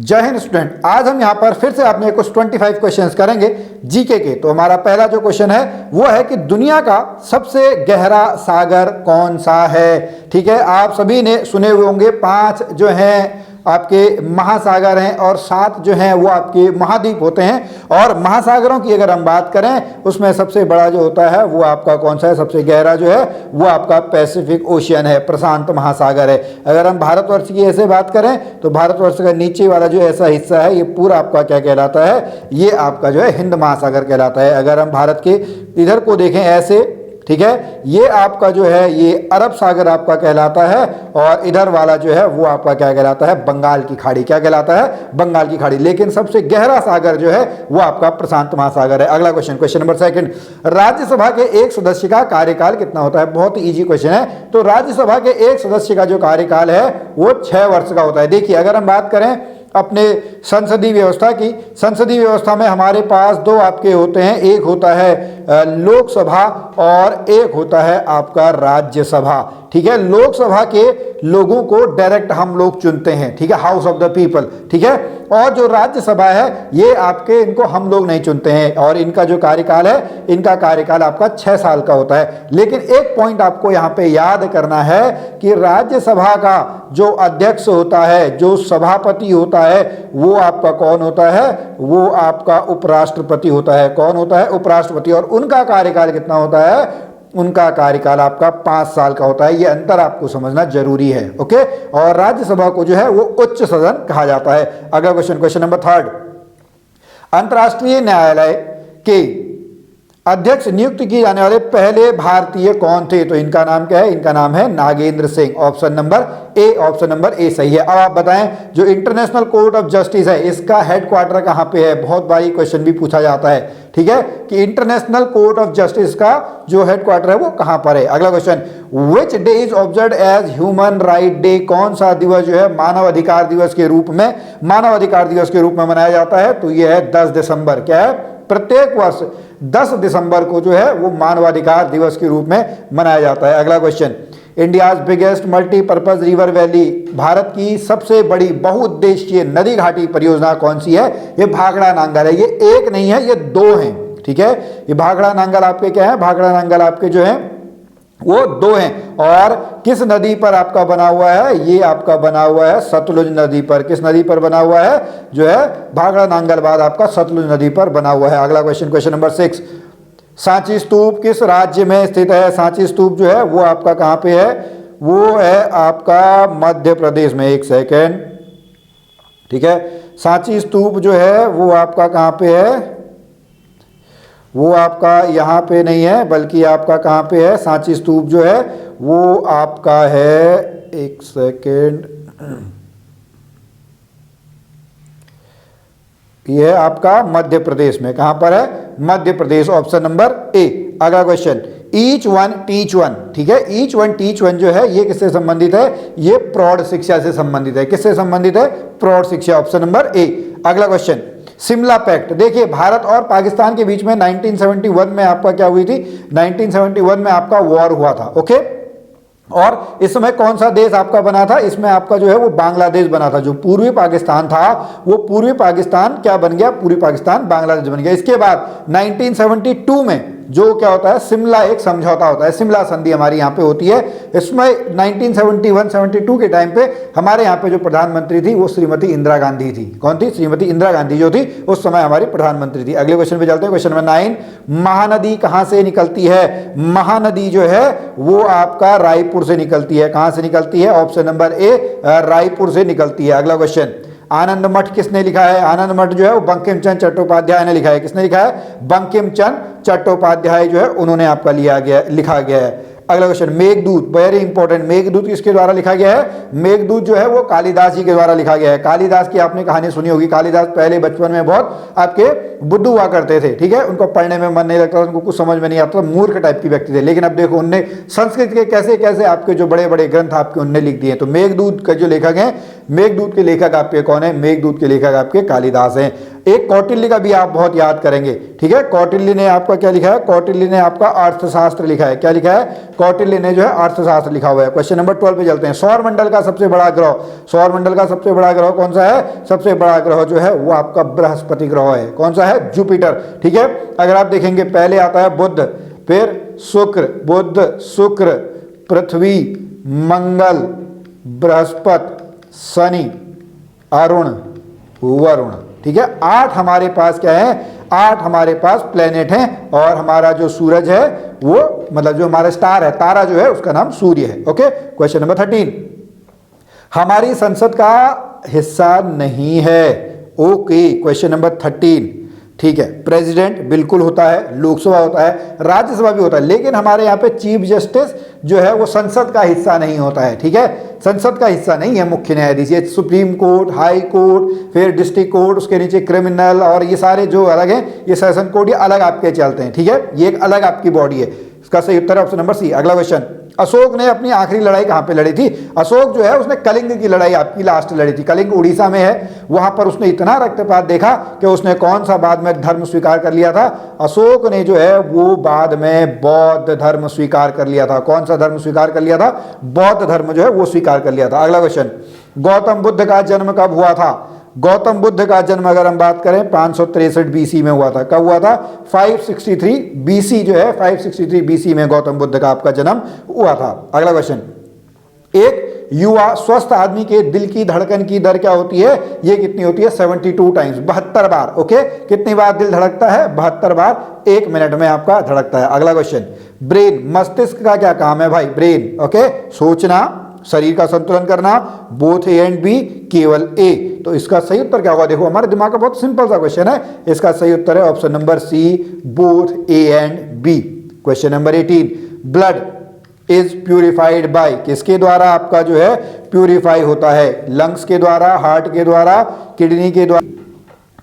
जय हिंद स्टूडेंट, आज हम यहाँ पर फिर से आपने कुछ 25 क्वेश्चंस करेंगे जीके के। तो हमारा पहला जो क्वेश्चन है वो है कि दुनिया का सबसे गहरा सागर कौन सा है। ठीक है, आप सभी ने सुने हुए होंगे 5 जो हैं आपके महासागर हैं और 7 जो हैं वो आपके महाद्वीप होते हैं। और महासागरों की अगर हम बात करें उसमें सबसे बड़ा जो होता है वो आपका कौन सा है, सबसे गहरा जो है वो आपका पैसिफिक ओशियन है, प्रशांत महासागर है। अगर हम भारतवर्ष की ऐसे बात करें तो भारतवर्ष का नीचे वाला जो ऐसा हिस्सा है ये पूरा आपका क्या कहलाता है, ये आपका जो है हिंद महासागर कहलाता है। अगर हम भारत के इधर को देखें ऐसे, ठीक है, ये आपका जो है ये अरब सागर आपका कहलाता है और इधर वाला जो है वो आपका क्या कहलाता है, बंगाल की खाड़ी। क्या कहलाता है, बंगाल की खाड़ी। लेकिन सबसे गहरा सागर जो है वो आपका प्रशांत महासागर है। अगला क्वेश्चन, क्वेश्चन नंबर 2, राज्यसभा के एक सदस्य का कार्यकाल कितना होता है। बहुत इजी क्वेश्चन है। तो राज्यसभा के एक सदस्य का जो कार्यकाल है वो 6 वर्ष का होता है। देखिए, अगर हम बात करें अपने संसदीय व्यवस्था की, संसदीय व्यवस्था में हमारे पास 2 आपके होते हैं, एक होता है लोकसभा और एक होता है आपका राज्यसभा। ठीक है, लोकसभा के लोगों को डायरेक्ट हम लोग चुनते हैं, ठीक है, हाउस ऑफ द पीपल। ठीक है, और जो राज्यसभा है ये आपके, इनको हम लोग नहीं चुनते हैं और इनका जो कार्यकाल है, इनका कार्यकाल आपका 6 साल का होता है। लेकिन एक पॉइंट आपको यहाँ पे याद करना है कि राज्यसभा का जो अध्यक्ष होता है, जो सभापति होता है, वो आपका कौन होता है, वो आपका उपराष्ट्रपति होता है। कौन होता है, उपराष्ट्रपति। और उनका कार्यकाल कितना होता है, उनका कार्यकाल आपका 5 साल का होता है। ये अंतर आपको समझना जरूरी है। ओके, और राज्यसभा को जो है वो उच्च सदन कहा जाता है। अगला क्वेश्चन, क्वेश्चन नंबर 3, अंतर्राष्ट्रीय न्यायालय के अध्यक्ष नियुक्त किए जाने वाले पहले भारतीय कौन थे। तो इनका नाम क्या है, इनका नाम है नागेंद्र सिंह। ऑप्शन नंबर ए, ऑप्शन नंबर ए सही है। अब आप बताएं, जो इंटरनेशनल कोर्ट ऑफ जस्टिस है इसका हेडक्वार्टर कहां पे है। बहुत बारी क्वेश्चन भी पूछा जाता है, ठीक है, कि इंटरनेशनल कोर्ट ऑफ जस्टिस का जो हेडक्वार्टर है वो कहां पर है। अगला question, which day is observed as human right day. कौन सा दिवस जो है मानव अधिकार दिवस के रूप में, मानव अधिकार दिवस के रूप में मनाया जाता है। तो यह है 10 दिसंबर। क्या है, प्रत्येक वर्ष 10 दिसंबर को जो है वो मानवाधिकार दिवस के रूप में मनाया जाता है। अगला question, India's biggest multipurpose river valley, Bharat की सबसे बड़ी बहुउद्देशीय नदी घाटी परियोजना कौन सी है। ये भाखड़ा नांगल है। ये एक नहीं है, ये 2 हैं। ठीक है, ये भाखड़ा नांगल आपके क्या है, भाखड़ा नांगल आपके जो है वो 2 हैं। और किस नदी पर आपका बना हुआ है, ये आपका बना हुआ है सतलुज नदी पर। किस नदी पर बना हुआ है, जो है भाखड़ा नांगल बाद आपका सतलुज नदी पर बना हुआ है। अगला क्वेश्चन, क्वेश्चन नंबर 6, सांची स्तूप किस राज्य में स्थित है। सांची स्तूप जो है वो आपका कहाँ पे है, वो है आपका मध्य प्रदेश में। एक सेकेंड, ठीक है, सांची स्तूप जो है वो आपका कहाँ पे है, वो आपका यहाँ पे नहीं है बल्कि आपका कहाँ पे है, सांची स्तूप जो है वो आपका है, एक सेकेंड, ये है आपका मध्य प्रदेश में। कहाँ पर है, Madhya Pradesh. Option number A. अगला question, each one teach one. ठीक है, ईच वन टीच वन जो है ये किससे संबंधित है, ये प्रौढ़ शिक्षा से संबंधित है। किससे संबंधित है, प्रौढ़ शिक्षा। Option number A. अगला क्वेश्चन, शिमला पैक्ट। देखिए, भारत और पाकिस्तान के बीच में 1971 में आपका क्या हुई थी, 1971 में आपका वॉर हुआ था। ओके, और इस समय कौन सा देश आपका बना था, इसमें आपका जो है वो बांग्लादेश बना था। जो पूर्वी पाकिस्तान था वो पूर्वी पाकिस्तान क्या बन गया, पूर्वी पाकिस्तान बांग्लादेश बन गया। इसके बाद 1972 में जो क्या होता है, शिमला एक समझौता होता है, शिमला संधि हमारी यहाँ पे होती है। इसमें 1971-72 के टाइम पे हमारे यहाँ पे जो प्रधानमंत्री थी वो श्रीमती इंदिरा गांधी थी। कौन थी, श्रीमती इंदिरा गांधी जो थी उस समय हमारी प्रधानमंत्री थी। अगले क्वेश्चन पे चलते हैं, क्वेश्चन नंबर 9, महानदी कहाँ से निकलती है। महानदी जो है वो आपका रायपुर से निकलती है। कहाँ से निकलती है, ऑप्शन नंबर ए, रायपुर से निकलती है। अगला क्वेश्चन, आनंद मठ किसने लिखा है। आनंद मठ जो है वो बंकिम चंद्र चट्टोपाध्याय ने लिखा है। किसने लिखा है, बंकिम चंद्र चट्टोपाध्याय जो है उन्होंने आपका लिखा गया है। अगला question, Meghdoot, very important. Meghdoot किसके द्वारा लिखा गया है, मेघदूत जो है वो कालिदास जी के द्वारा लिखा गया है। कालिदास की आपने कहानी सुनी होगी। कालिदास पहले बचपन में बहुत आपके बुद्धू हुआ करते थे, ठीक है, उनको पढ़ने में मन नहीं लगता था, उनको कुछ समझ में नहीं आता, मूर्ख टाइप की व्यक्ति थे। लेकिन अब देखो उनने संस्कृत के कैसे कैसे आपके जो बड़े बड़े ग्रंथ आपके उनने लिख दिए। तो मेघदूत का जो लेखक है मेघदूत के लेखक आपके कौन है? मेघदूत के लेखक आपके कालिदास हैं। एक कौटिल्य का भी आप बहुत याद करेंगे, ठीक है। कौटिल्य ने आपका क्या लिखा है? कौटिल्य ने आपका अर्थशास्त्र लिखा है। क्या लिखा है? कौटिल्य ने जो है अर्थशास्त्र लिखा हुआ है। क्वेश्चन नंबर 12 पे चलते हैं। सौर मंडल का सबसे बड़ा ग्रह, सौर मंडल का सबसे बड़ा ग्रह कौन सा है? सबसे बड़ा ग्रह जो है वो आपका बृहस्पति ग्रह है। कौन सा है? जुपिटर, ठीक है। अगर आप देखेंगे पहले आता है बुध, फिर शुक्र, बुध शुक्र, पृथ्वी, मंगल, बृहस्पति, शनि, अरुण, वरुण, ठीक है। 8 हमारे पास क्या है? 8 हमारे पास प्लेनेट हैं और हमारा जो सूरज है वो मतलब जो हमारा स्टार है, तारा जो है उसका नाम सूर्य है। ओके। क्वेश्चन नंबर 13, हमारी संसद का हिस्सा नहीं है। ओके। क्वेश्चन नंबर 13, ठीक है। प्रेसिडेंट बिल्कुल होता है, लोकसभा होता है, राज्यसभा भी होता है, लेकिन हमारे यहाँ पे चीफ जस्टिस जो है वो संसद का हिस्सा नहीं होता है, ठीक है। संसद का हिस्सा नहीं है मुख्य न्यायाधीश। ये सुप्रीम कोर्ट, हाई कोर्ट, फिर डिस्ट्रिक्ट कोर्ट, उसके नीचे क्रिमिनल और ये सारे जो अलग हैं, ये सेशन कोर्ट, ये अलग आपके चलते हैं, ठीक है। ये एक अलग आपकी बॉडी है। इसका सही उत्तर है ऑप्शन नंबर सी। अगला क्वेश्चन, अशोक ने अपनी आखिरी लड़ाई कहाँ पे लड़ी थी? अशोक जो है उसने कलिंग की लड़ाई आपकी लास्ट लड़ी थी। कलिंग उड़ीसा में है, वहां पर उसने इतना रक्तपात देखा कि उसने कौन सा बाद में धर्म स्वीकार कर लिया था? अशोक ने जो है वो बाद में बौद्ध धर्म स्वीकार कर लिया था। कौन सा धर्म स्वीकार कर लिया था? बौद्ध धर्म जो है वो स्वीकार कर लिया था। अगला क्वेश्चन, गौतम बुद्ध का जन्म कब हुआ था? गौतम बुद्ध का जन्म अगर हम बात करें 563 बीसी में हुआ था। कब हुआ था? 563 बीसी जो है 563 बीसी में गौतम बुद्ध का आपका जन्म हुआ था। अगला क्वेश्चन, एक युवा स्वस्थ आदमी के दिल की धड़कन की दर क्या होती है? ये कितनी होती है? 72 टाइम्स, 72 बार। ओके। कितनी बार दिल धड़कता है? 72 बार 1 मिनट में आपका धड़कता है। अगला क्वेश्चन, ब्रेन, मस्तिष्क का क्या काम है भाई? ब्रेन, ओके, सोचना, शरीर का संतुलन करना, बोथ ए एंड बी, केवल ए। तो इसका सही उत्तर क्या होगा? देखो हमारे दिमाग का बहुत सिंपल सा क्वेश्चन है। इसका सही उत्तर है option number C, both A and B. Question number 18, blood is purified by, किसके द्वारा आपका जो है प्यूरिफाई होता है? लंग्स के द्वारा, हार्ट के द्वारा, किडनी के द्वारा।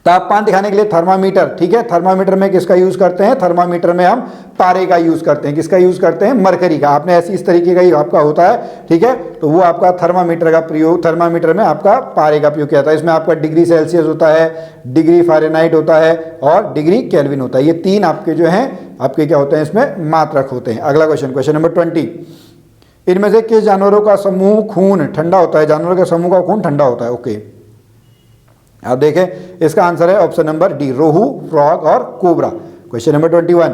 तापमान दिखाने के लिए थर्मामीटर, ठीक है। थर्मामीटर में किसका यूज करते हैं? थर्मामीटर में हम पारे का यूज करते हैं। किसका यूज करते हैं? मरकरी का। आपने ऐसी इस तरीके का ही आपका होता है, ठीक है। तो वो आपका थर्मामीटर का प्रयोग, थर्मामीटर में आपका पारे का प्रयोग किया जाता है। इसमें आपका डिग्री सेल्सियस होता है, डिग्री फ़ारेनहाइट होता है और डिग्री केल्विन होता है। ये 3 आपके जो हैं आपके क्या होते हैं? इसमें मात्रक होते हैं। अगला क्वेश्चन, क्वेश्चन नंबर 20, इनमें से किस जानवरों का समूह खून ठंडा होता है? जानवरों के समूह का खून ठंडा होता है। ओके। आप देखें इसका आंसर है ऑप्शन नंबर डी, रोहू, फ्रॉग और कोबरा। क्वेश्चन नंबर 21,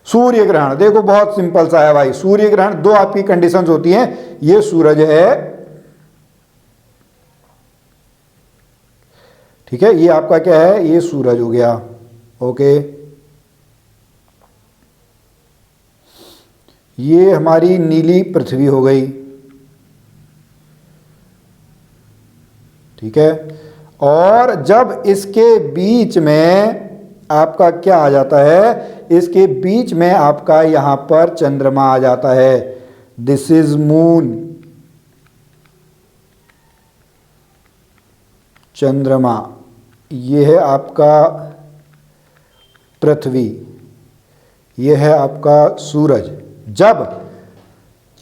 सूर्य ग्रहण। देखो बहुत सिंपल सा है भाई। सूर्य ग्रहण 2 आपकी कंडीशंस होती हैं। ये सूरज है, ठीक है, ये आपका क्या है? ये सूरज हो गया। ओके। ये हमारी नीली पृथ्वी हो गई, ठीक है। और जब इसके बीच में आपका क्या आ जाता है? इसके बीच में आपका यहां पर चंद्रमा आ जाता है। दिस इज मून, चंद्रमा। ये है आपका पृथ्वी, ये है आपका सूरज। जब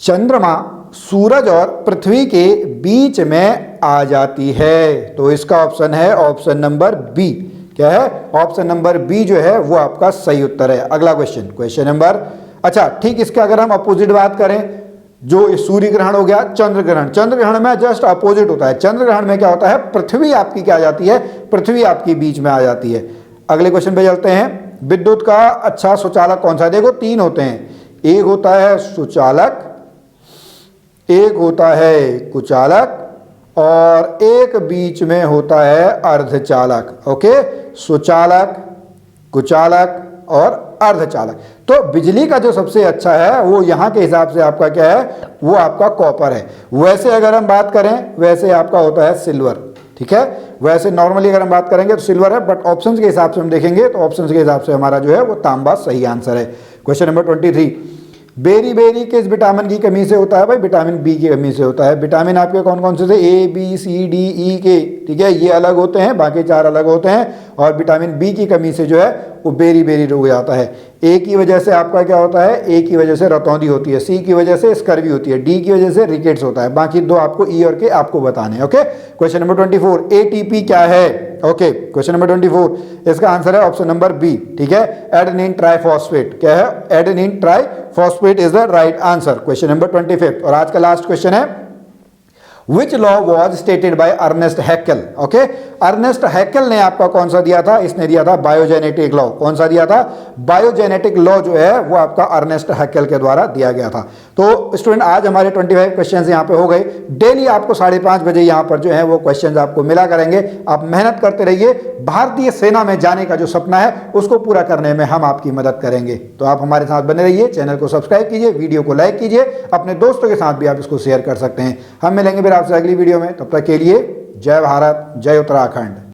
चंद्रमा सूरज और पृथ्वी के बीच में आ जाती है तो इसका ऑप्शन है ऑप्शन नंबर बी। क्या है? ऑप्शन नंबर बी जो है वो आपका सही उत्तर है। अगला क्वेश्चन, क्वेश्चन नंबर, अच्छा ठीक, इसके अगर हम अपोजिट बात करें, जो सूर्य ग्रहण हो गया, चंद्र ग्रहण। चंद्र ग्रहण में जस्ट अपोजिट होता है। चंद्र ग्रहण में क्या होता है? पृथ्वी आपकी क्या आ जाती है? पृथ्वी आपकी बीच में आ जाती है। अगले क्वेश्चन पे चलते हैं। विद्युत का अच्छा सुचालक कौन सा है? देखो 3 होते हैं, एक होता है सुचालक, एक होता है कुचालक और एक बीच में होता है अर्धचालक। ओके, सुचालक, कुचालक और अर्धचालक। तो बिजली का जो सबसे अच्छा है वो यहाँ के हिसाब से आपका क्या है? वो आपका कॉपर है। वैसे अगर हम बात करें, वैसे आपका होता है सिल्वर, ठीक है। वैसे नॉर्मली अगर हम बात करेंगे तो सिल्वर है, बट ऑप्शंस के हिसाब से हम देखेंगे तो ऑप्शंस के हिसाब से हमारा जो है वो तांबा सही आंसर है। क्वेश्चन नंबर 23, बेरी बेरी किस विटामिन की कमी से होता है भाई? विटामिन बी की कमी से होता है। विटामिन आपके कौन कौन से थे? A B C D E के, ठीक है, ये अलग होते हैं, बाकी 4 अलग होते हैं। और विटामिन बी की कमी से जो है वो बेरी बेरी रोग आता है। ए की वजह से आपका क्या होता है? ए की वजह से रतौंधी होती है, सी की वजह से स्कर्वी होती है, डी की वजह से रिकेट्स होता है। बाकी 2 आपको ई और के आपको बताने हैं। ओके, क्वेश्चन नंबर 24, एटीपी क्या है? ओके, क्वेश्चन नंबर 24, इसका आंसर है ऑप्शन नंबर बी, ठीक है, एडेनिन ट्राइफॉस्फेट। क्या है? Adenine triphosphate is the right answer. Question number 25 और आज का लास्ट क्वेश्चन है, Which law was stated by Ernest Haeckel? Okay, Ernest Haeckel ने आपका कौन सा दिया था? इसने दिया था बायोजेनेटिक लॉ। कौन सा दिया था? बायोजेनेटिक लॉ जो है वो आपका अर्नेस्ट हैकेल के द्वारा दिया गया था। तो स्टूडेंट आज हमारे 25 क्वेश्चंस यहाँ पे हो गए। डेली आपको 5:30 बजे यहाँ पर जो है वो क्वेश्चंस आपको मिला करेंगे। आप मेहनत करते रहिए, भारतीय सेना में जाने का जो सपना है उसको पूरा करने में हम आपकी मदद करेंगे। तो आप हमारे साथ बने रहिए, चैनल को सब्सक्राइब कीजिए, वीडियो को लाइक कीजिए, अपने दोस्तों के साथ भी आप इसको शेयर कर सकते हैं। हम मिलेंगे फिर आपसे अगली वीडियो में, तब तक के लिए जय भारत, जय उत्तराखंड।